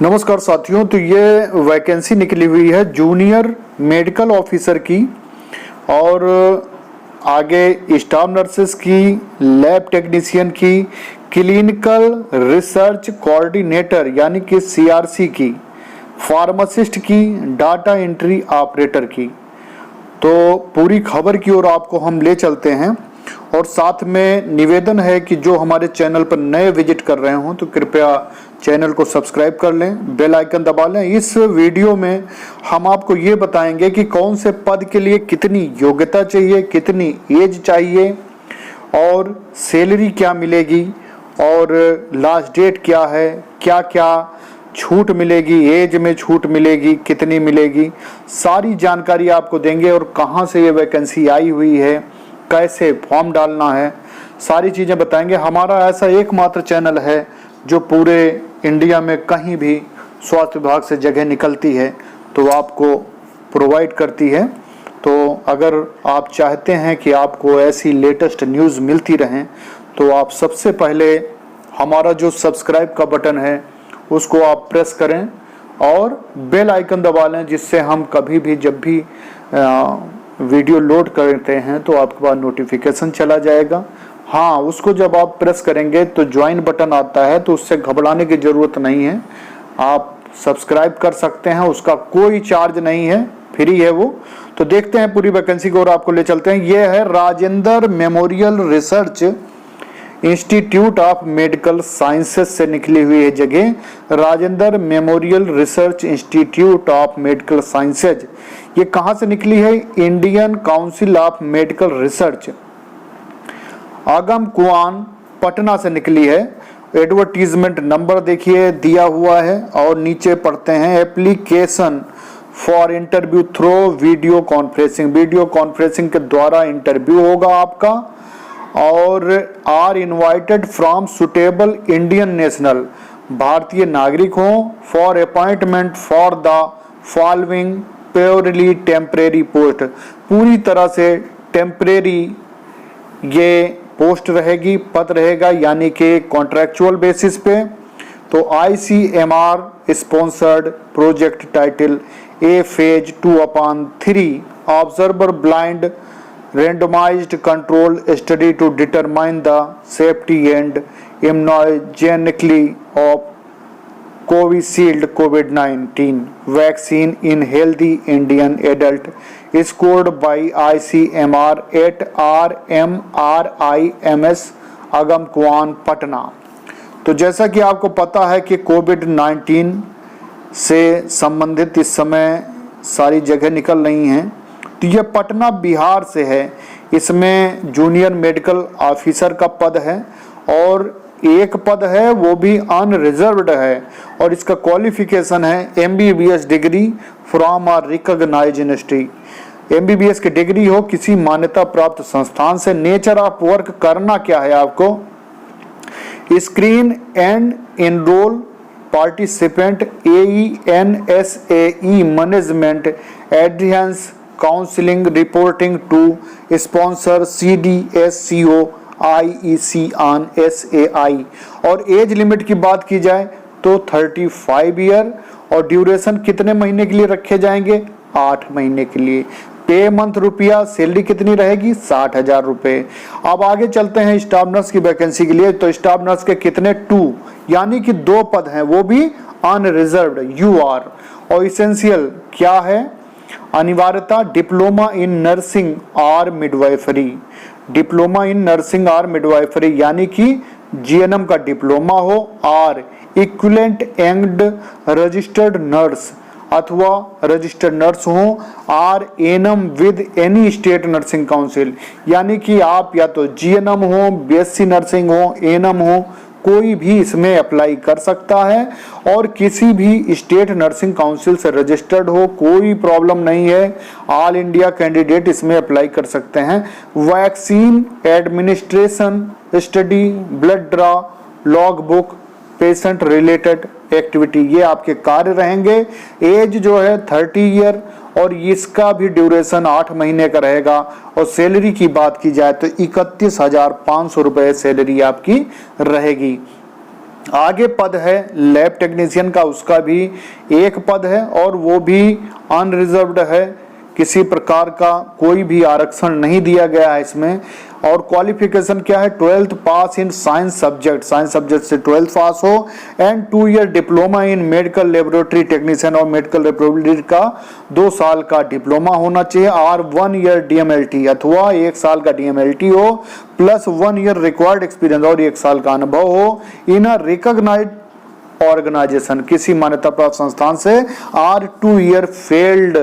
नमस्कार साथियों, तो ये वैकेंसी निकली हुई है जूनियर मेडिकल ऑफिसर की और आगे स्टाफ नर्सेस की, लैब टेक्नीशियन की, क्लिनिकल रिसर्च कोऑर्डिनेटर यानी कि सीआरसी की, फार्मासिस्ट की, डाटा एंट्री ऑपरेटर की। तो पूरी खबर की ओर आपको हम ले चलते हैं और साथ में निवेदन है कि जो हमारे चैनल पर नए विजिट कर रहे हो तो कृपया चैनल को सब्सक्राइब कर लें, बेल आइकन दबा लें। इस वीडियो में हम आपको ये बताएंगे कि कौन से पद के लिए कितनी योग्यता चाहिए, कितनी एज चाहिए और सैलरी क्या मिलेगी और लास्ट डेट क्या है, क्या क्या छूट मिलेगी, एज में छूट मिलेगी, कितनी मिलेगी, सारी जानकारी आपको देंगे और कहाँ से ये वैकेंसी आई हुई है, कैसे फॉर्म डालना है, सारी चीज़ें बताएंगे। हमारा ऐसा एकमात्र चैनल है जो पूरे इंडिया में कहीं भी स्वास्थ्य विभाग से जगह निकलती है तो आपको प्रोवाइड करती है। तो अगर आप चाहते हैं कि आपको ऐसी लेटेस्ट न्यूज़ मिलती रहें तो आप सबसे पहले हमारा जो सब्सक्राइब का बटन है उसको आप प्रेस करें और बेल आइकन दबा लें, जिससे हम कभी भी जब भी वीडियो लोड करते हैं तो आपके पास नोटिफिकेशन चला जाएगा। हाँ, उसको जब आप प्रेस करेंगे तो ज्वाइन बटन आता है, तो उससे घबराने की ज़रूरत नहीं है, आप सब्सक्राइब कर सकते हैं, उसका कोई चार्ज नहीं है, फ्री है वो। तो देखते हैं पूरी वैकेंसी को और आपको ले चलते हैं। ये है Rajendra memorial research institute of medical sciences से निकली हुई है जगह, Rajendra memorial research institute of medical sciences. ये कहाँ से निकली है? Indian council of medical research, आगम कुआन, पटना से निकली है। एडवर्टीजमेंट नंबर देखिए दिया हुआ है और नीचे पढ़ते हैं application for interview through video conferencing. Video conferencing के द्वारा इंटरव्यू होगा आपका और are invited from suitable Indian national, भारतीय नागरिक हो, for appointment for the following purely temporary post. पूरी तरह से टेम्परेरी ये पोस्ट रहेगी, पद रहेगा, यानी कि कॉन्ट्रैक्चुअल बेसिस पे। तो ICMR sponsored project title A phase 2/3 observer blind randomized controlled study to determine the safety and immunogenicity of Covishield COVID-19 vaccine in healthy Indian adult scored by ICMR at RMRIMS आगम Kuan, Patna. तो जैसा कि आपको पता है कि कोविड-19 से संबंधित इस समय सारी जगह निकल रही हैं, तो यह पटना बिहार से है। इसमें जूनियर मेडिकल ऑफिसर का पद है और एक पद है वो भी अनरिजर्व्ड है और इसका क्वालिफिकेशन है MBBS degree from a recognised university. MBBS की डिग्री हो किसी मान्यता प्राप्त संस्थान से। नेचर ऑफ वर्क करना क्या है आपको? Screen and enrol participant AENSAE management adherence counselling reporting to sponsor CDSCO IEC ऑन SAI। और एज लिमिट की बात की जाए तो 35 ईयर और ड्यूरेशन कितने महीने के लिए रखे जाएंगे? 8 महीने के लिए। पे मंथ रुपया, सैलरी कितनी रहेगी? 60,000 रुपये। अब आगे चलते हैं स्टाफ नर्स की वैकेंसी के लिए। तो स्टाफ नर्स के कितने? 2 यानी कि 2 पद हैं, वो भी अनरिजर्व्ड UR। और इसेंशियल क्या है? अनिवार्यता डिप्लोमा इन नर्सिंग और मिडवाइफरी। डिप्लोमा इन नर्सिंग और मिडवाइफरी यानी कि GNM का डिप्लोमा हो और इक्विवेलेंट एंड रजिस्टर्ड नर्स अथवा रजिस्टर्ड नर्स हो और ANM with any state nursing council, यानी कि आप या तो GNM हो, BSc नर्सिंग हो, ANM हो, कोई भी इसमें अप्लाई कर सकता है और किसी भी स्टेट नर्सिंग काउंसिल से रजिस्टर्ड हो, कोई प्रॉब्लम नहीं है। ऑल इंडिया कैंडिडेट इसमें अप्लाई कर सकते हैं। Vaccine administration study, blood draw, log book, patient related activity, ये आपके कार्य रहेंगे। एज जो है 30 ईयर और इसका भी ड्यूरेशन 8 महीने का रहेगा। और सैलरी की बात की जाए तो 31,500 रुपये सैलरी आपकी रहेगी। आगे पद है लैब टेक्नीशियन का, उसका भी एक पद है और वो भी अनरिजर्व्ड है, किसी प्रकार का कोई भी आरक्षण नहीं दिया गया है इसमें। और क्वालिफिकेशन क्या है, 12th pass in science subject से 12th पास हो, and 2 year diploma in medical laboratory technician, और मेडिकल लेबोरेटरी का 2 साल का डिप्लोमा होना चाहिए, और 1 ईयर डीएमएलटी अथवा 1 साल का डीएमएलटी हो, प्लस 1 ईयर रिक्वायर्ड एक्सपीरियंस और 1 साल का अनुभव हो इन अ रिकॉग्नाइज्ड ऑर्गेनाइजेशन, किसी मान्यता प्राप्त संस्थान से, और 2 ईयर फील्ड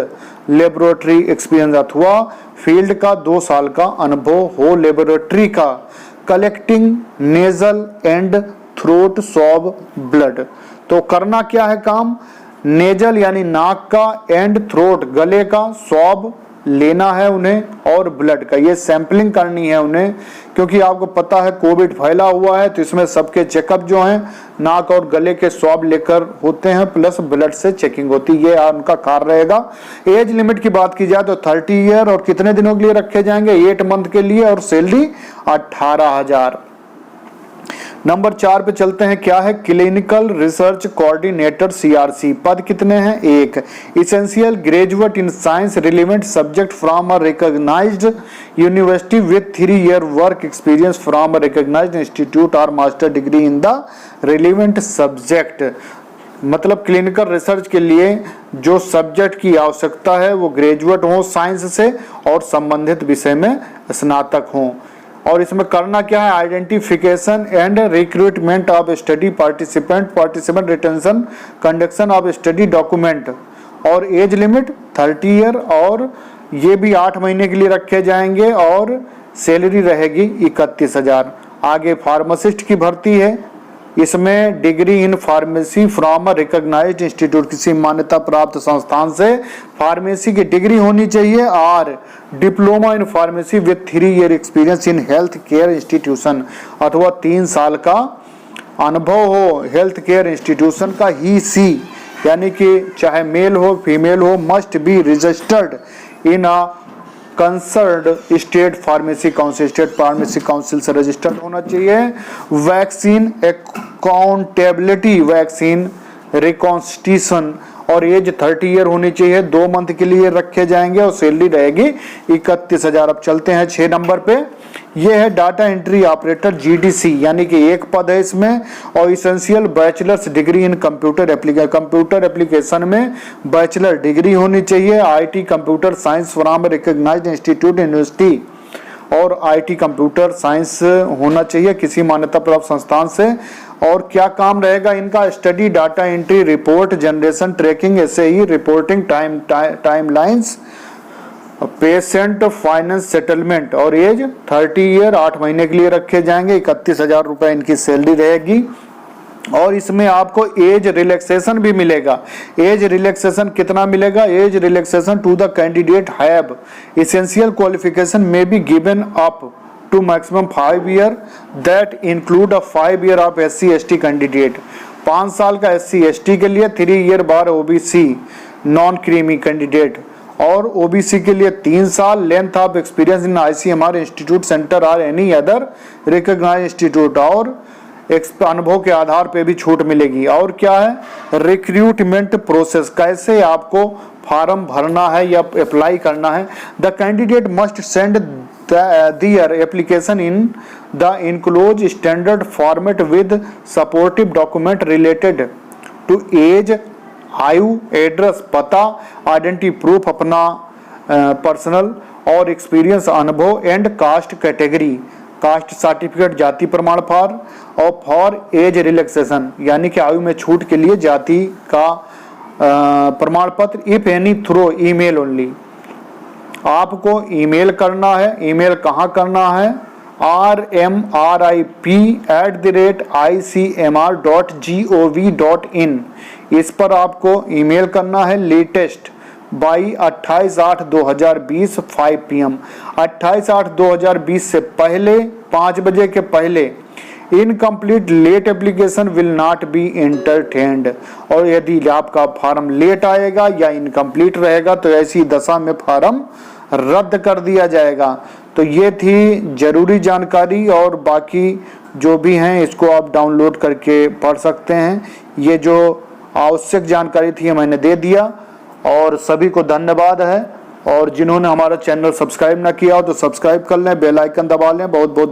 लेबोरेटरी एक्सपीरियंस अथवा फील्ड का 2 साल का अनुभव हो लेबोरेटरी का, collecting nasal and throat swab blood. तो करना क्या है काम, नेजल यानी नाक का, एंड थ्रोट गले का स्वैब लेना है उन्हें, और ब्लड का ये सैंपलिंग करनी है उन्हें, क्योंकि आपको पता है कोविड फैला हुआ है, तो इसमें सबके चेकअप जो हैं नाक और गले के स्वैब लेकर होते हैं, प्लस ब्लड से चेकिंग होती है, ये उनका कार्य रहेगा। एज लिमिट की बात की जाए तो 30 ईयर, और कितने दिनों के लिए रखे जाएंगे, 8 मंथ के लिए, और सैलरी 18,000। नंबर 4 पे चलते हैं, क्या है, क्लिनिकल रिसर्च कोऑर्डिनेटर सीआरसी, पद कितने हैं, 1। Essential graduate in science relevant subject from a recognised university with 3 year work experience from a recognised institute और master degree in the relevant subject. मतलब क्लिनिकल रिसर्च के लिए जो सब्जेक्ट की आवश्यकता है वो ग्रेजुएट हो साइंस से और संबंधित विषय में स्नातक हो। और इसमें करना क्या है, identification and recruitment of study participant retention, conduction of study document, और एज लिमिट 30 ईयर, और ये भी 8 महीने के लिए रखे जाएंगे, और सैलरी रहेगी 31,000। आगे फार्मासिस्ट की भर्ती है, इसमें degree in pharmacy from a recognised institute, किसी मान्यता प्राप्त संस्थान से फार्मेसी की डिग्री होनी चाहिए, और diploma in pharmacy with 3 year experience in health care institution, अथवा 3 साल का अनुभव हो हेल्थ केयर इंस्टीट्यूशन का ही सी, यानी कि चाहे मेल हो फीमेल हो, must be registered in a concerned state pharmacy council से रजिस्टर्ड होना चाहिए। वैक्सीन अकाउंटेबिलिटी, वैक्सीन रिकॉन्स्टिट्यूशन, और एज 30 ईयर होनी चाहिए, 2 मंथ के लिए रखे जाएंगे, और सैलरी रहेगी 31,000। अब चलते हैं 6 नंबर पे, ये है डाटा एंट्री ऑपरेटर जीडीसी, यानी कि 1 पद है इसमें, और essential bachelor's degree in computer application में बैचलर डिग्री होनी चाहिए, IT computer science from recognised institute university, और आईटी कंप्यूटर साइंस होना चाहिए किसी मान्यता प्राप्त संस्थान से। और क्या काम रहेगा इनका, study data entry report generation tracking, ऐसे ही reporting timelines, patient finance settlement, और एज 30 ईयर, 8 महीने के लिए रखे जाएंगे, 31,000 रुपए इनकी सैलरी रहेगी। और इसमें आपको एज रिलैक्सेशन भी मिलेगा। एज रिलैक्सेशन कितना मिलेगा, age relaxation to the candidate have essential qualification में be given up to maximum 5 year that include a 5 year of SC/ST candidate, 5 साल का SC/ST के लिए, 3 ईयर बार OBC नॉन क्रीमी कैंडिडेट, और OBC के लिए 3 साल, length of experience in ICMR institute centre और एनी अदर रिकॉग्नाइज्ड इंस्टीट्यूट, और अनुभव के आधार पे भी छूट मिलेगी। और क्या है, रिक्रूटमेंट प्रोसेस, कैसे आपको फॉर्म भरना है या अप्लाई करना है। The candidate must send their application in the enclosed standard format with supportive document related to age, आयु, एड्रेस, पता, आइडेंटिटी प्रूफ अपना पर्सनल और एक्सपीरियंस अनुभव, and caste category, caste certificate जाति प्रमाण पत्र, और फॉर एज रिलैक्सेशन यानी कि आयु में छूट के लिए जाति का प्रमाण पत्र, if any through email only. आपको ईमेल करना है, ईमेल कहाँ करना है, rmrip@icmr.gov.in, इस पर आपको ईमेल करना है। लेटेस्ट बाई 28/8/2020 5 PM, 28/8/2020 से पहले 5 बजे के पहले incomplete late application will not be entertained, और यदि आपका फॉर्म लेट आएगा या इनकम्प्लीट रहेगा तो ऐसी दशा में फॉर्म रद्द कर दिया जाएगा। तो ये थी जरूरी जानकारी, और बाकी जो भी हैं इसको आप डाउनलोड करके पढ़ सकते हैं। ये जो आवश्यक जानकारी थी मैंने दे दिया, और सभी को धन्यवाद है। और जिन्होंने हमारा चैनल सब्सक्राइब ना किया हो तो सब्सक्राइब कर लें, बेल आइकन दबा लें। बहुत बहुत